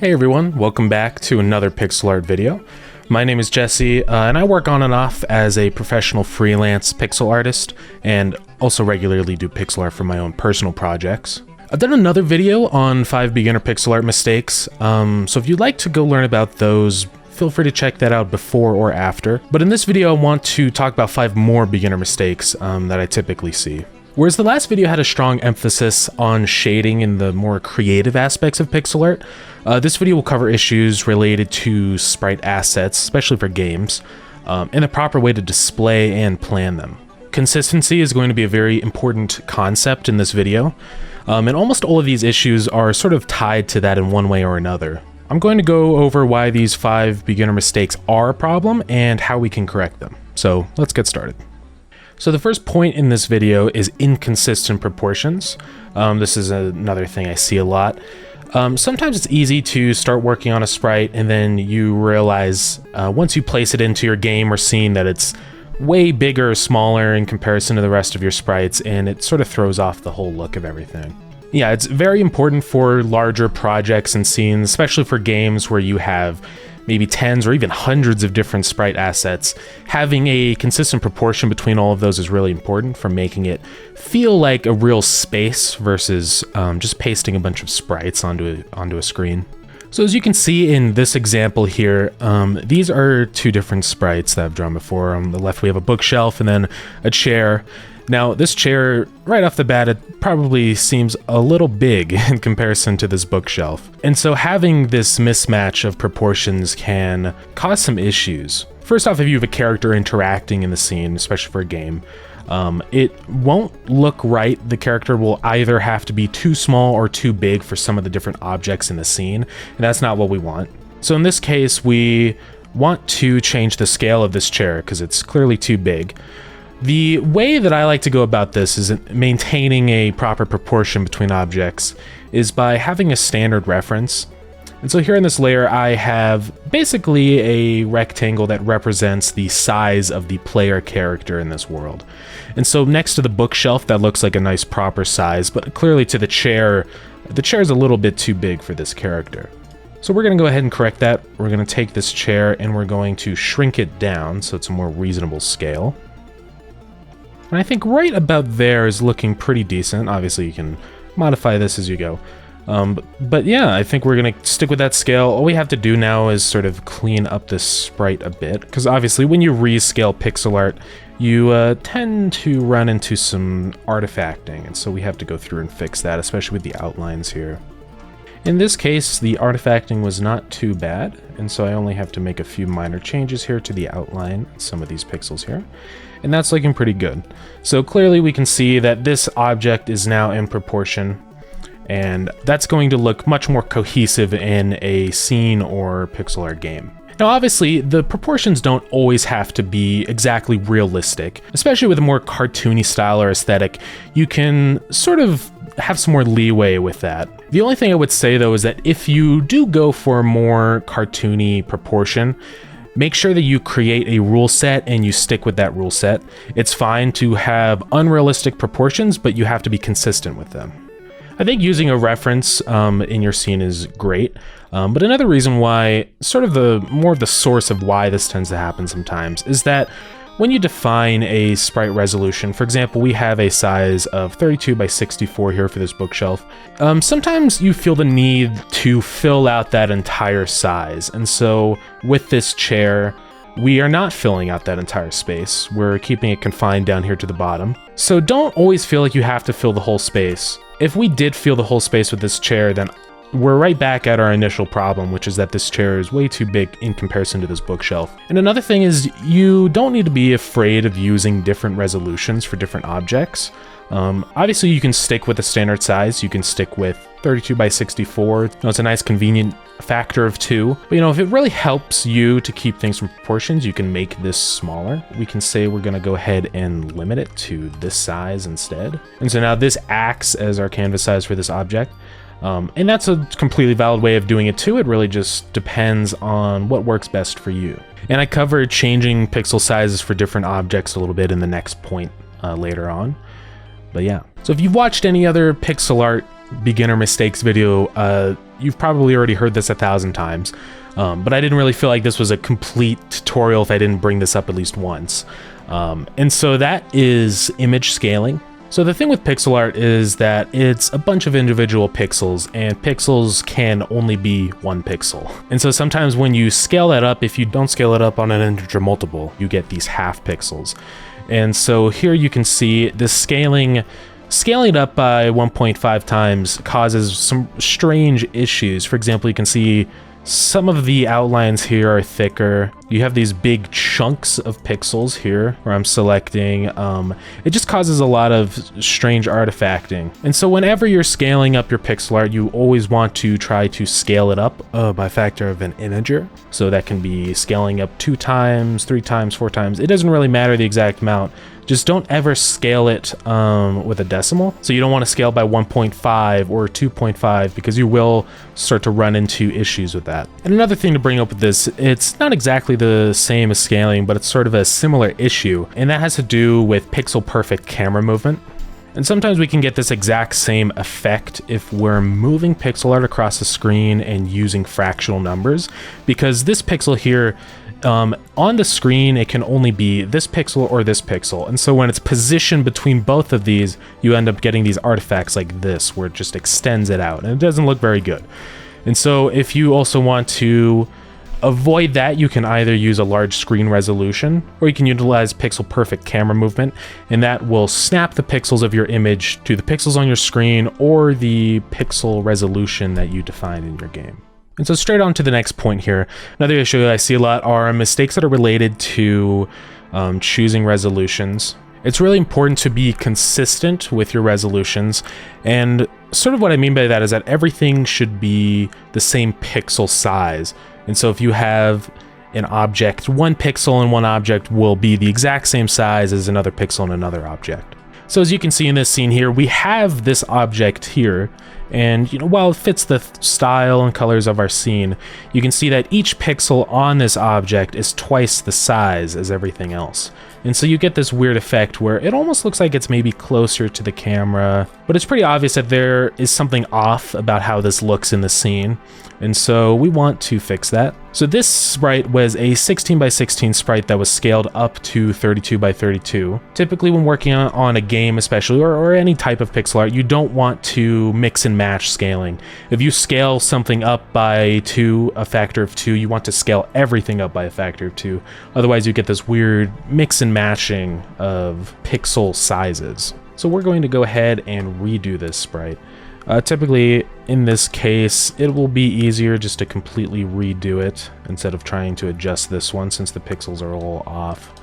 Hey everyone, welcome back to another pixel art video. My name is Jesse, and I work on and off as a professional freelance pixel artist, and also regularly do pixel art for my own personal projects. I've done another video on 5 beginner pixel art mistakes, so if you'd like to go learn about those, feel free to check that out before or after. But in this video, I want to talk about 5 more beginner mistakes that I typically see. Whereas the last video had a strong emphasis on shading and the more creative aspects of pixel art, this video will cover issues related to sprite assets, especially for games, and the proper way to display and plan them. Consistency is going to be a very important concept in this video, and almost all of these issues are sort of tied to that in one way or another. I'm going to go over why these 5 beginner mistakes are a problem and how we can correct them. So let's get started. So the first point in this video is inconsistent proportions. This is another thing I see a lot. Sometimes it's easy to start working on a sprite and then you realize once you place it into your game or scene that it's way bigger or smaller in comparison to the rest of your sprites, and it sort of throws off the whole look of everything. Yeah, it's very important for larger projects and scenes, especially for games where you have maybe tens or even hundreds of different sprite assets. Having a consistent proportion between all of those is really important for making it feel like a real space versus just pasting a bunch of sprites onto a screen. So as you can see in this example here, these are 2 different sprites that I've drawn before. On the left we have a bookshelf and then a chair. Now this chair, right off the bat, it probably seems a little big in comparison to this bookshelf. And so having this mismatch of proportions can cause some issues. First off, if you have a character interacting in the scene, especially for a game, it won't look right. The character will either have to be too small or too big for some of the different objects in the scene, and that's not what we want. So in this case, we want to change the scale of this chair because it's clearly too big. The way that I like to go about this is maintaining a proper proportion between objects is by having a standard reference. And so here in this layer, I have basically a rectangle that represents the size of the player character in this world. And so next to the bookshelf, that looks like a nice proper size, but clearly to the chair is a little bit too big for this character. So we're going to go ahead and correct that. We're going to take this chair and we're going to shrink it down so it's a more reasonable scale. And I think right about there is looking pretty decent. Obviously you can modify this as you go. But yeah, I think we're gonna stick with that scale. All we have to do now is sort of clean up this sprite a bit, because obviously when you rescale pixel art, you tend to run into some artifacting, and so we have to go through and fix that, especially with the outlines here. In this case, the artifacting was not too bad, and so I only have to make a few minor changes here to the outline, some of these pixels here, and that's looking pretty good. So clearly we can see that this object is now in proportion, and that's going to look much more cohesive in a scene or pixel art game. Now obviously, the proportions don't always have to be exactly realistic, especially with a more cartoony style or aesthetic. You can sort of have some more leeway with that. The only thing I would say though is that if you do go for a more cartoony proportion, make sure that you create a rule set and you stick with that rule set. It's fine to have unrealistic proportions, but you have to be consistent with them. I think using a reference in your scene is great, but another reason why, sort of more of the source of why this tends to happen sometimes, is that when you define a sprite resolution, for example, we have a size of 32 by 64 here for this bookshelf, sometimes you feel the need to fill out that entire size. And so with this chair, we are not filling out that entire space. We're keeping it confined down here to the bottom. So don't always feel like you have to fill the whole space. If we did fill the whole space with this chair, then we're right back at our initial problem, which is that this chair is way too big in comparison to this bookshelf. And another thing is you don't need to be afraid of using different resolutions for different objects. Obviously you can stick with the standard size. You can stick with 32 by 64. It's a nice convenient factor of 2. But if it really helps you to keep things from proportions, you can make this smaller. We can say we're going to go ahead and limit it to this size instead. And so now this acts as our canvas size for this object. And that's a completely valid way of doing it too. It really just depends on what works best for you. And I covered changing pixel sizes for different objects a little bit in the next point later on. But yeah. So if you've watched any other pixel art beginner mistakes video, you've probably already heard this 1,000 times, but I didn't really feel like this was a complete tutorial if I didn't bring this up at least once. And so that is image scaling. So the thing with pixel art is that it's a bunch of individual pixels, and pixels can only be one pixel. And so sometimes when you scale that up, if you don't scale it up on an integer multiple, you get these half pixels. And so here you can see the scaling it up by 1.5 times causes some strange issues. For example, you can see some of the outlines here are thicker. You have these big chunks of pixels here where I'm selecting. It just causes a lot of strange artifacting. And so whenever you're scaling up your pixel art, you always want to try to scale it up by factor of an integer. So that can be scaling up 2 times, 3 times, 4 times. It doesn't really matter the exact amount. Just don't ever scale it with a decimal. So you don't want to scale by 1.5 or 2.5 because you will start to run into issues with that. And another thing to bring up with this, it's not exactly the same as scaling, but it's sort of a similar issue. And that has to do with pixel perfect camera movement. And sometimes we can get this exact same effect if we're moving pixel art across the screen and using fractional numbers, because this pixel here, on the screen, it can only be this pixel or this pixel. And so when it's positioned between both of these, you end up getting these artifacts like this, where it just extends it out, and it doesn't look very good. And so if you also want to avoid that, you can either use a large screen resolution, or you can utilize pixel perfect camera movement, and that will snap the pixels of your image to the pixels on your screen or the pixel resolution that you defined in your game. And so straight on to the next point here, another issue I see a lot are mistakes that are related to choosing resolutions. It's really important to be consistent with your resolutions, and sort of what I mean by that is that everything should be the same pixel size. And so if you have an object, one pixel in one object will be the exact same size as another pixel in another object. So as you can see in this scene here, we have this object here, and while it fits the style and colors of our scene, you can see that each pixel on this object is twice the size as everything else. And so you get this weird effect where it almost looks like it's maybe closer to the camera, but it's pretty obvious that there is something off about how this looks in the scene. And so we want to fix that. So this sprite was a 16 by 16 sprite that was scaled up to 32 by 32. Typically when working on a game especially, or any type of pixel art, you don't want to mix and match scaling. If you scale something up by a factor of 2, you want to scale everything up by a factor of 2. Otherwise you get this weird mix and matching of pixel sizes. So we're going to go ahead and redo this sprite. Typically, in this case, it will be easier just to completely redo it instead of trying to adjust this one since the pixels are all off.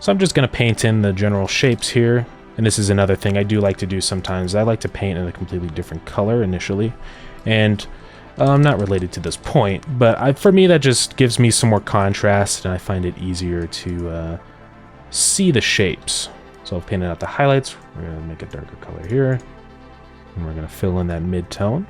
So I'm just going to paint in the general shapes here. And this is another thing I do like to do sometimes. I like to paint in a completely different color initially. And not related to this point, but for me that just gives me some more contrast and I find it easier to see the shapes. So I've painted out the highlights. We're going to make a darker color here. And we're going to fill in that mid-tone.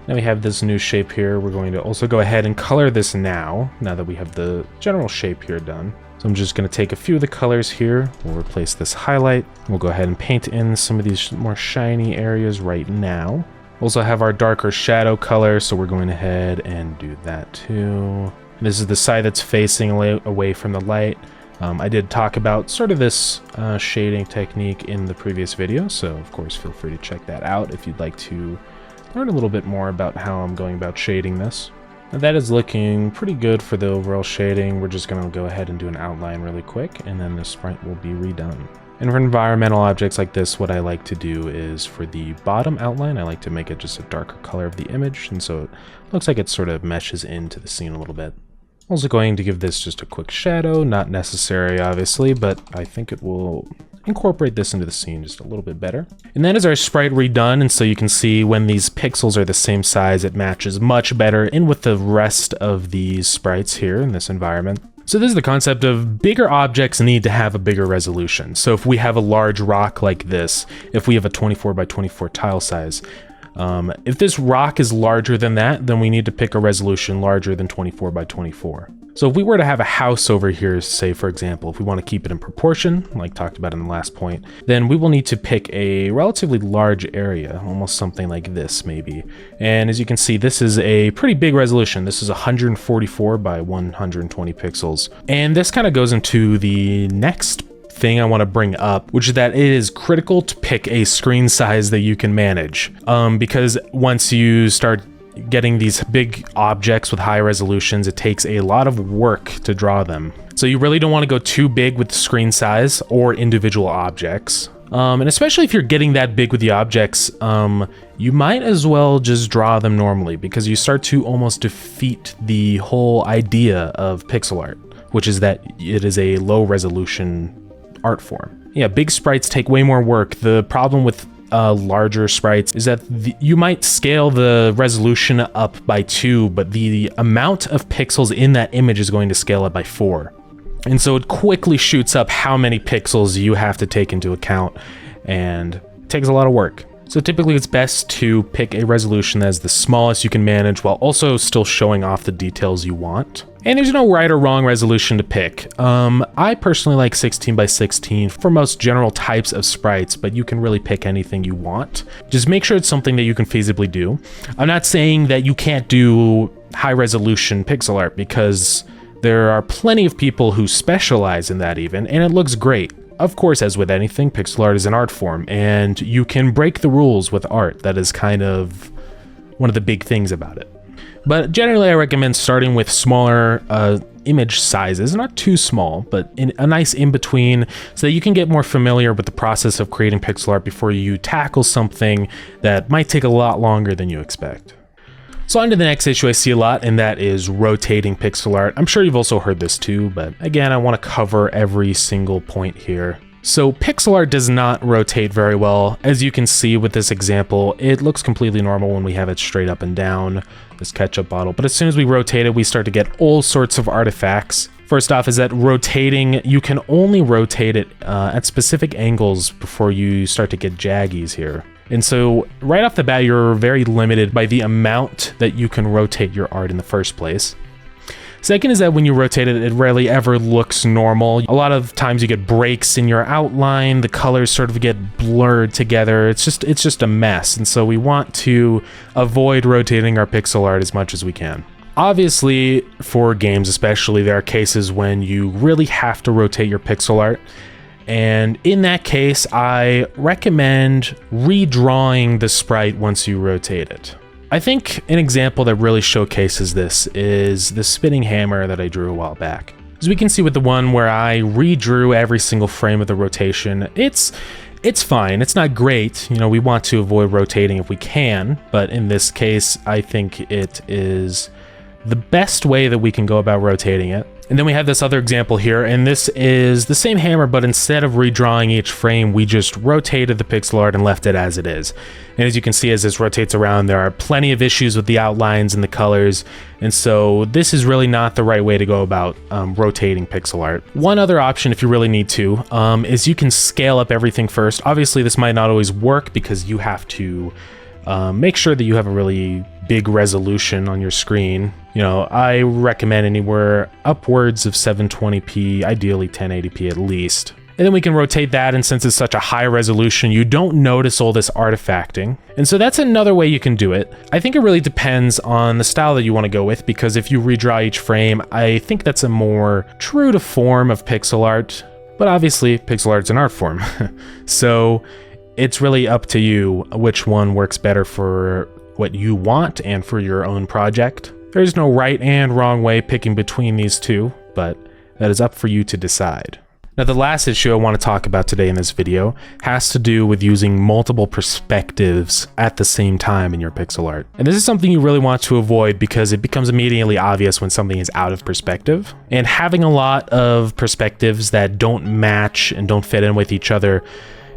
Now we have this new shape here. We're going to also go ahead and color this now that we have the general shape here done. So I'm just going to take a few of the colors here. We'll replace this highlight. We'll go ahead and paint in some of these more shiny areas right now. Also have our darker shadow color, so we're going ahead and do that too. This is the side that's facing away from the light. I did talk about sort of this shading technique in the previous video, so of course feel free to check that out if you'd like to learn a little bit more about how I'm going about shading this. Now that is looking pretty good for the overall shading. We're just going to go ahead and do an outline really quick, and then the sprite will be redone. And for environmental objects like this, what I like to do is for the bottom outline, I like to make it just a darker color of the image, and so it looks like it sort of meshes into the scene a little bit. Also going to give this just a quick shadow, not necessary obviously, but I think it will incorporate this into the scene just a little bit better. And that is our sprite redone, and so you can see when these pixels are the same size, it matches much better in with the rest of these sprites here in this environment. So this is the concept of bigger objects need to have a bigger resolution. So if we have a large rock like this, if we have a 24 by 24 tile size, If this rock is larger than that, then we need to pick a resolution larger than 24 by 24. So if we were to have a house over here, say for example, if we want to keep it in proportion, like talked about in the last point, then we will need to pick a relatively large area, almost something like this maybe. And as you can see, this is a pretty big resolution. This is 144 by 120 pixels. And this kind of goes into the next thing I want to bring up, which is that it is critical to pick a screen size that you can manage. Because once you start getting these big objects with high resolutions, it takes a lot of work to draw them. So you really don't want to go too big with the screen size or individual objects. And especially if you're getting that big with the objects, you might as well just draw them normally, because you start to almost defeat the whole idea of pixel art, which is that it is a low resolution art form. Yeah, big sprites take way more work. The problem with larger sprites is that you might scale the resolution up by 2, but the amount of pixels in that image is going to scale up by 4. And so it quickly shoots up how many pixels you have to take into account, and it takes a lot of work. So typically it's best to pick a resolution that is the smallest you can manage while also still showing off the details you want. And there's no right or wrong resolution to pick. I personally like 16 by 16 for most general types of sprites, but you can really pick anything you want. Just make sure it's something that you can feasibly do. I'm not saying that you can't do high resolution pixel art, because there are plenty of people who specialize in that even, and it looks great. Of course, as with anything, pixel art is an art form, and you can break the rules with art. That is kind of one of the big things about it. But generally, I recommend starting with smaller image sizes, not too small, but a nice in-between, so that you can get more familiar with the process of creating pixel art before you tackle something that might take a lot longer than you expect. So on to the next issue I see a lot, and that is rotating pixel art. I'm sure you've also heard this too, but again, I want to cover every single point here. So pixel art does not rotate very well. As you can see with this example, it looks completely normal when we have it straight up and down, this ketchup bottle. But as soon as we rotate it, we start to get all sorts of artifacts. First off is that rotating, you can only rotate it at specific angles before you start to get jaggies here. And so right off the bat, you're very limited by the amount that you can rotate your art in the first place. Second is that when you rotate it, it rarely ever looks normal. A lot of times you get breaks in your outline, the colors sort of get blurred together. It's just a mess. And so we want to avoid rotating our pixel art as much as we can. Obviously, for games especially, there are cases when you really have to rotate your pixel art. And in that case, I recommend redrawing the sprite once you rotate it. I think an example that really showcases this is the spinning hammer that I drew a while back. As we can see with the one where I redrew every single frame of the rotation, it's fine. It's not great. You know, we want to avoid rotating if we can, but in this case, I think it is the best way that we can go about rotating it. And then we have this other example here, and this is the same hammer, but instead of redrawing each frame, we just rotated the pixel art and left it as it is. And as you can see, as this rotates around, there are plenty of issues with the outlines and the colors, and so this is really not the right way to go about rotating pixel art. One other option, if you really need to, is you can scale up everything first. Obviously, this might not always work because you have to make sure that you have a really big resolution on your screen. You know, I recommend anywhere upwards of 720p, ideally 1080p at least. And then we can rotate that, and since it's such a high resolution, you don't notice all this artifacting. And so that's another way you can do it. I think it really depends on the style that you want to go with, because if you redraw each frame, I think that's a more true to form of pixel art. But obviously, pixel art's an art form. So it's really up to you which one works better for what you want and for your own project. There's no right and wrong way picking between these two, but that is up for you to decide. Now, the last issue I want to talk about today in this video has to do with using multiple perspectives at the same time in your pixel art. And this is something you really want to avoid because it becomes immediately obvious when something is out of perspective. And having a lot of perspectives that don't match and don't fit in with each other,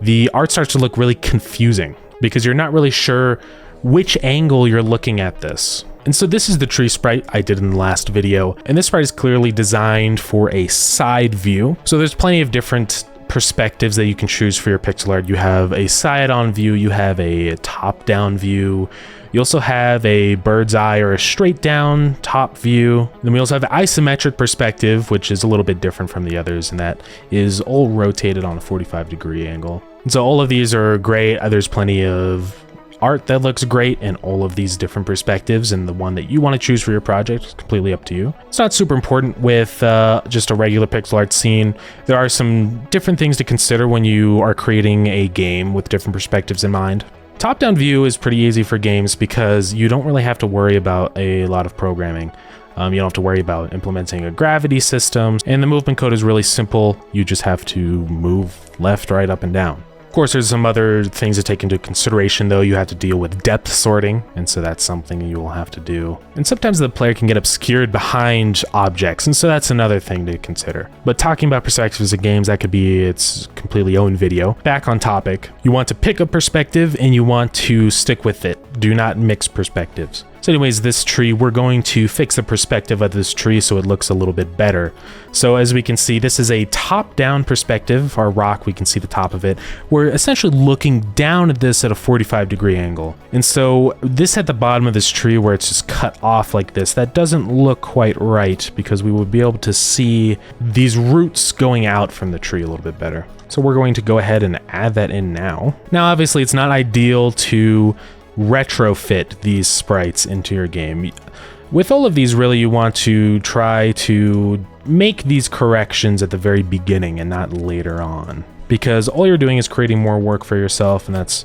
the art starts to look really confusing because you're not really sure which angle you're looking at this. And so this is the tree sprite I did in the last video, and this sprite is clearly designed for a side view. So there's plenty of different perspectives that you can choose for your pixel art. You have a side-on view, you have a top-down view, you also have a bird's eye or a straight-down top view. Then we also have the isometric perspective, which is a little bit different from the others, and that is all rotated on a 45-degree angle. And so all of these are great. There's plenty of art that looks great in all of these different perspectives, and the one that you want to choose for your project is completely up to you. It's not super important with just a regular pixel art scene. There are some different things to consider when you are creating a game with different perspectives in mind. Top-down view is pretty easy for games because you don't really have to worry about a lot of programming. You don't have to worry about implementing a gravity system, and the movement code is really simple. You just have to move left, right, up, and down. Of course, there's some other things to take into consideration, though. You have to deal with depth sorting, and so that's something you will have to do. And sometimes the player can get obscured behind objects, and so that's another thing to consider. But talking about perspectives in games, that could be its completely own video. Back on topic, you want to pick a perspective and you want to stick with it. Do not mix perspectives. So anyways, this tree, we're going to fix the perspective of this tree so it looks a little bit better. So as we can see, this is a top-down perspective. Our rock, we can see the top of it. We're essentially looking down at this at a 45-degree angle. And so this at the bottom of this tree where it's just cut off like this, that doesn't look quite right because we would be able to see these roots going out from the tree a little bit better. So we're going to go ahead and add that in now. Now, obviously, it's not ideal to retrofit these sprites into your game. With all of these, really, you want to try to make these corrections at the very beginning and not later on, because all you're doing is creating more work for yourself, and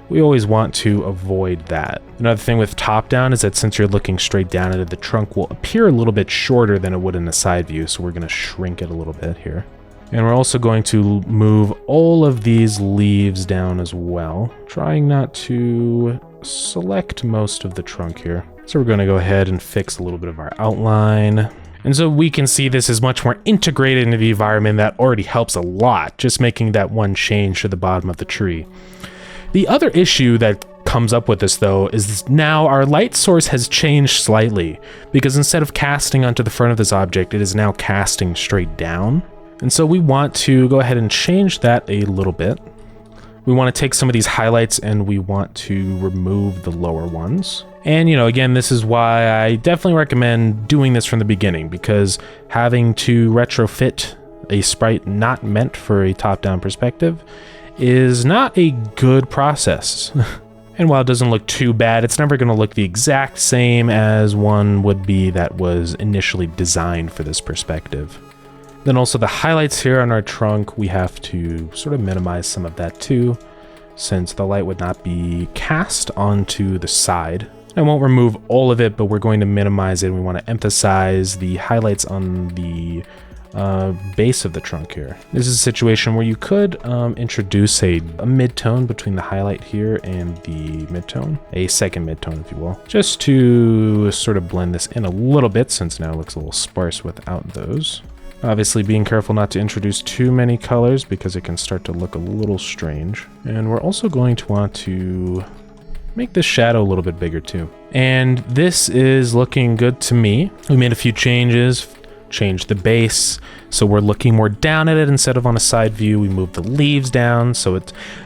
we always want to avoid that. Another thing with top down is that since you're looking straight down at it, the trunk will appear a little bit shorter than it would in a side view, so we're going to shrink it a little bit here. And we're also going to move all of these leaves down as well, trying not to select most of the trunk here. So we're going to go ahead and fix a little bit of our outline. And so we can see this is much more integrated into the environment. That already helps a lot, just making that one change to the bottom of the tree. The other issue that comes up with this, though, is now our light source has changed slightly, because instead of casting onto the front of this object, it is now casting straight down. And so we want to go ahead and change that a little bit. We want to take some of these highlights and we want to remove the lower ones. And, again, this is why I definitely recommend doing this from the beginning, because having to retrofit a sprite not meant for a top-down perspective is not a good process. And while it doesn't look too bad, it's never going to look the exact same as one would be that was initially designed for this perspective. Then also the highlights here on our trunk, we have to sort of minimize some of that too, since the light would not be cast onto the side. I won't remove all of it, but we're going to minimize it, and we want to emphasize the highlights on the base of the trunk here. This is a situation where you could introduce a mid-tone between the highlight here and the mid-tone, a second mid-tone if you will, just to sort of blend this in a little bit, since now it looks a little sparse without those. Obviously being careful not to introduce too many colors because it can start to look a little strange. And we're also going to want to make this shadow a little bit bigger too. And this is looking good to me. We made a few changes, changed the base, so we're looking more down at it instead of on a side view. We moved the leaves down, so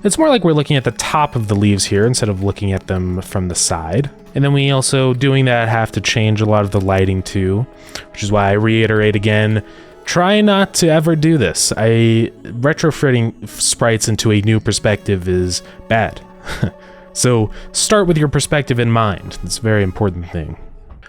it's more like we're looking at the top of the leaves here instead of looking at them from the side. And then we also, doing that, have to change a lot of the lighting too, which is why I reiterate again, try not to ever do this. Retrofitting sprites into a new perspective is bad. So start with your perspective in mind. That's a very important thing.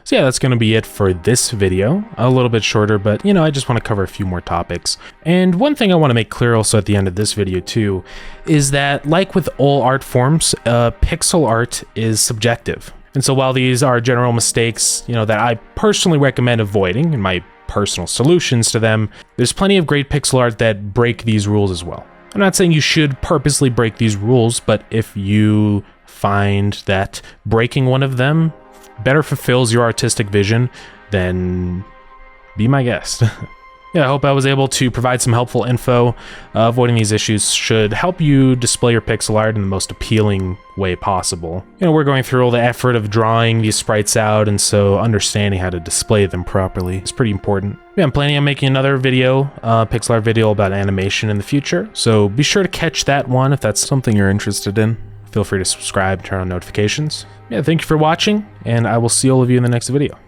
So yeah, that's going to be it for this video. A little bit shorter, but I just want to cover a few more topics. And one thing I want to make clear also at the end of this video too, is that like with all art forms, pixel art is subjective. And so while these are general mistakes, that I personally recommend avoiding in my personal solutions to them, there's plenty of great pixel art that break these rules as well. I'm not saying you should purposely break these rules, but if you find that breaking one of them better fulfills your artistic vision, then be my guest. Yeah, I hope I was able to provide some helpful info. Avoiding these issues should help you display your pixel art in the most appealing way possible. We're going through all the effort of drawing these sprites out, and so understanding how to display them properly is pretty important. Yeah, I'm planning on making another video, pixel art video about animation in the future, so be sure to catch that one if that's something you're interested in. Feel free to subscribe, turn on notifications. Yeah, thank you for watching, and I will see all of you in the next video.